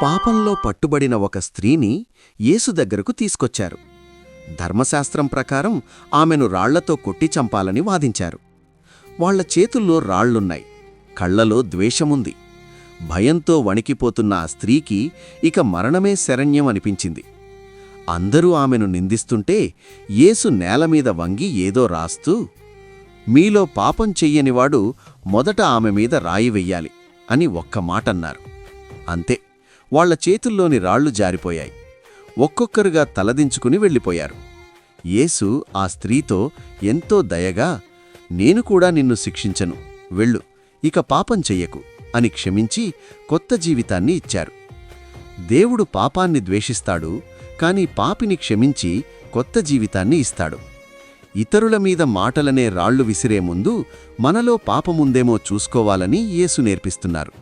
పాపంలో పట్టుబడిన ఒక స్త్రీని యేసు దగ్గరకు తీసుకొచ్చారు. ధర్మశాస్త్రం ప్రకారం ఆమెను రాళ్లతో కొట్టి చంపాలని వాదించారు. వాళ్ల చేతుల్లో రాళ్లున్నాయి, కళ్లలో ద్వేషముంది. భయంతో వణికిపోతున్న ఆ స్త్రీకి ఇక మరణమే శరణ్యం అనిపించింది. అందరూ ఆమెను నిందిస్తుంటే యేసు నేలమీద వంగి ఏదో రాస్తూ, మీలో పాపం చెయ్యనివాడు మొదట ఆమె మీద రాయి వెయ్యాలి అని ఒక్క మాటన్నారు. అంతే, వాళ్ల చేతుల్లోని రాళ్లు జారిపోయాయి. ఒక్కొక్కరుగా తలదించుకుని వెళ్ళిపోయారు. యేసు ఆ స్త్రీతో ఎంతో దయగా, నేను కూడా నిన్ను శిక్షించను, వెళ్ళు, ఇక పాపం చెయ్యకు అని క్షమించి కొత్త జీవితాన్ని ఇచ్చారు. దేవుడు పాపాన్ని ద్వేషిస్తాడు, కాని పాపిని క్షమించి కొత్త జీవితాన్ని ఇస్తాడు. ఇతరుల మీద మాటలనే రాళ్లు విసిరే ముందు మనలో పాపముందేమో చూసుకోవాలని యేసు నేర్పిస్తున్నారు.